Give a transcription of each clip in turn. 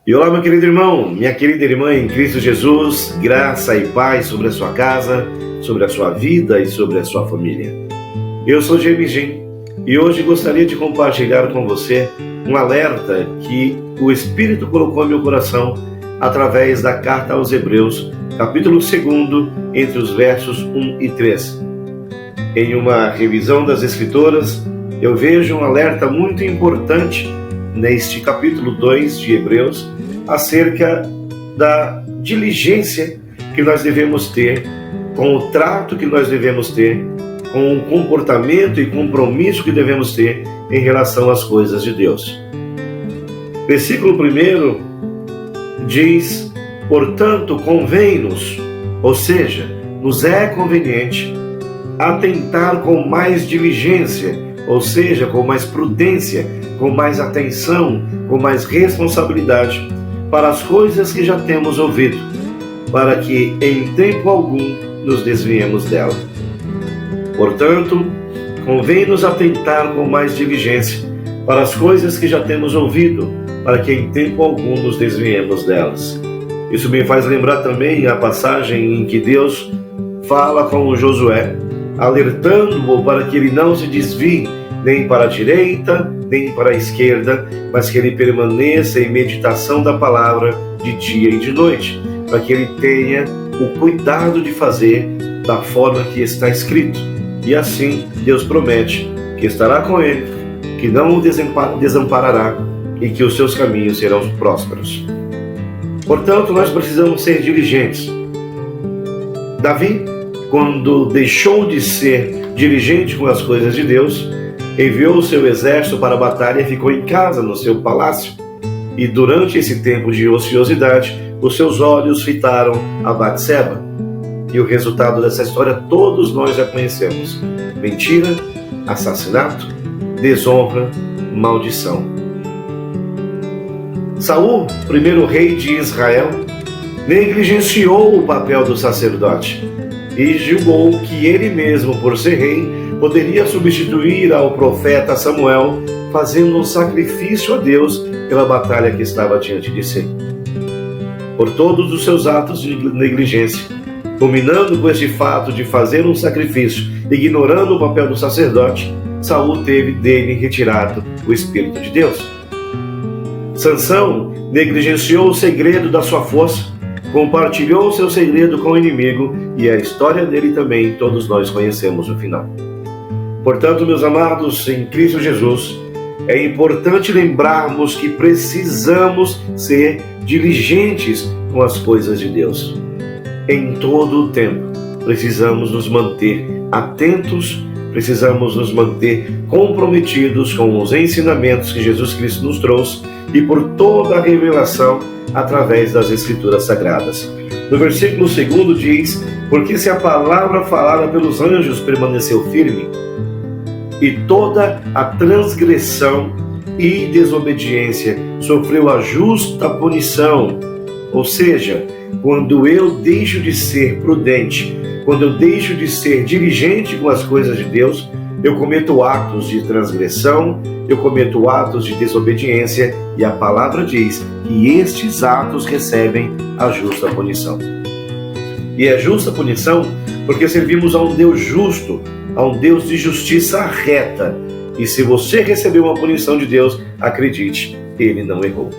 E olá, meu querido irmão, minha querida irmã em Cristo Jesus, graça e paz sobre a sua casa, sobre a sua vida e sobre a sua família. Eu sou James Jim e hoje gostaria de compartilhar com você um alerta que o Espírito colocou em meu coração através da carta aos Hebreus, capítulo 2, entre os versos 1 e 3. Em uma revisão das Escrituras, eu vejo um alerta muito importante neste capítulo 2 de Hebreus, acerca da diligência que nós devemos ter, com o trato que nós devemos ter, com o comportamento e compromisso que devemos ter em relação às coisas de Deus. Versículo 1 diz: portanto, convém-nos, ou seja, nos é conveniente, atentar com mais diligência, ou seja, com mais prudência, com mais atenção, com mais responsabilidade, para as coisas que já temos ouvido, para que em tempo algum nos desviemos dela. Portanto, convém-nos atentar com mais diligência para as coisas que já temos ouvido, para que em tempo algum nos desviemos delas. Isso me faz lembrar também a passagem em que Deus fala com Josué, alertando-o para que ele não se desvie nem para a direita, nem para a esquerda, mas que ele permaneça em meditação da palavra de dia e de noite, para que ele tenha o cuidado de fazer da forma que está escrito. E assim Deus promete que estará com ele, que não o desamparará e que os seus caminhos serão prósperos. Portanto, nós precisamos ser diligentes. Davi, quando deixou de ser diligente com as coisas de Deus, enviou o seu exército para a batalha e ficou em casa, no seu palácio. E durante esse tempo de ociosidade, os seus olhos fitaram a Batseba. E o resultado dessa história todos nós já conhecemos: mentira, assassinato, desonra, maldição. Saul, primeiro rei de Israel, negligenciou o papel do sacerdote e julgou que ele mesmo, por ser rei, poderia substituir ao profeta Samuel, fazendo um sacrifício a Deus pela batalha que estava diante de si. Por todos os seus atos de negligência, culminando com este fato de fazer um sacrifício, ignorando o papel do sacerdote, Saul teve dele retirado o Espírito de Deus. Sansão negligenciou o segredo da sua força, compartilhou o seu segredo com o inimigo e a história dele também todos nós conhecemos no final. Portanto, meus amados, em Cristo Jesus, é importante lembrarmos que precisamos ser diligentes com as coisas de Deus. Em todo o tempo, precisamos nos manter atentos, precisamos nos manter comprometidos com os ensinamentos que Jesus Cristo nos trouxe e por toda a revelação através das Escrituras Sagradas. No versículo 2 diz: porque se a palavra falada pelos anjos permaneceu firme, e toda a transgressão e desobediência sofreu a justa punição. Ou seja, quando eu deixo de ser prudente, quando eu deixo de ser diligente com as coisas de Deus, eu cometo atos de transgressão, eu cometo atos de desobediência, e a palavra diz que estes atos recebem a justa punição. E é justa punição porque servimos a um Deus justo, a um Deus de justiça reta. E se você recebeu uma punição de Deus, acredite, Ele não errou.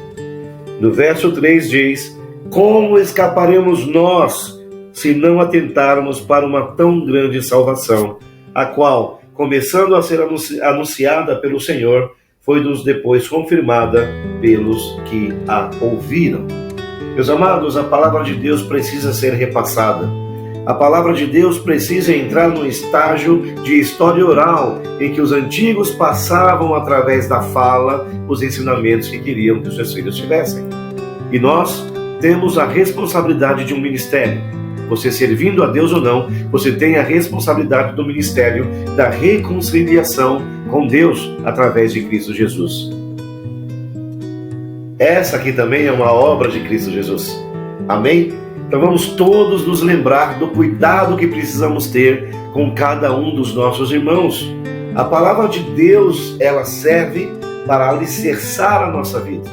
No verso 3 diz: como escaparemos nós se não atentarmos para uma tão grande salvação, a qual, começando a ser anunciada pelo Senhor, foi-nos depois confirmada pelos que a ouviram. Meus amados, a palavra de Deus precisa ser repassada. A palavra de Deus precisa entrar no estágio de história oral, em que os antigos passavam através da fala os ensinamentos que queriam que os seus filhos tivessem. E nós temos a responsabilidade de um ministério. Você servindo a Deus ou não, você tem a responsabilidade do ministério da reconciliação com Deus através de Cristo Jesus. Essa aqui também é uma obra de Cristo Jesus. Amém? Então vamos todos nos lembrar do cuidado que precisamos ter com cada um dos nossos irmãos. A palavra de Deus, ela serve para alicerçar a nossa vida.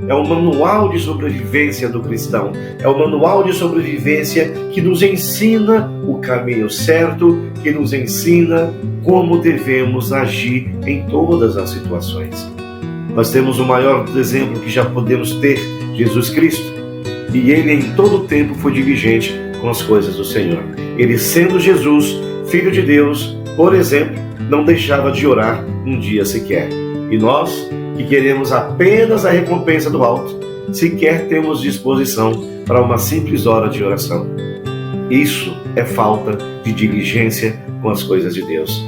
é o manual de sobrevivência do cristão, é o manual de sobrevivência que nos ensina o caminho certo, que nos ensina como devemos agir em todas as situações. Nós temos o maior exemplo que já podemos ter, Jesus Cristo, e ele em todo o tempo foi diligente com as coisas do Senhor. Ele, sendo Jesus, Filho de Deus, por exemplo, não deixava de orar um dia sequer. E nós, que queremos apenas a recompensa do alto, sequer temos disposição para uma simples hora de oração. Isso é falta de diligência com as coisas de Deus.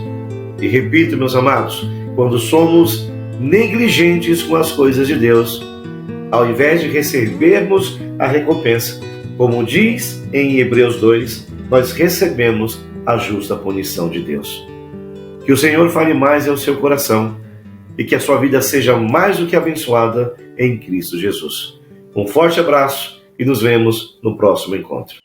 E repito, meus amados, quando somos negligentes com as coisas de Deus, ao invés de recebermos a recompensa, como diz em Hebreus 2, nós recebemos a justa punição de Deus. Que o Senhor fale mais ao seu coração e que a sua vida seja mais do que abençoada em Cristo Jesus. Um forte abraço e nos vemos no próximo encontro.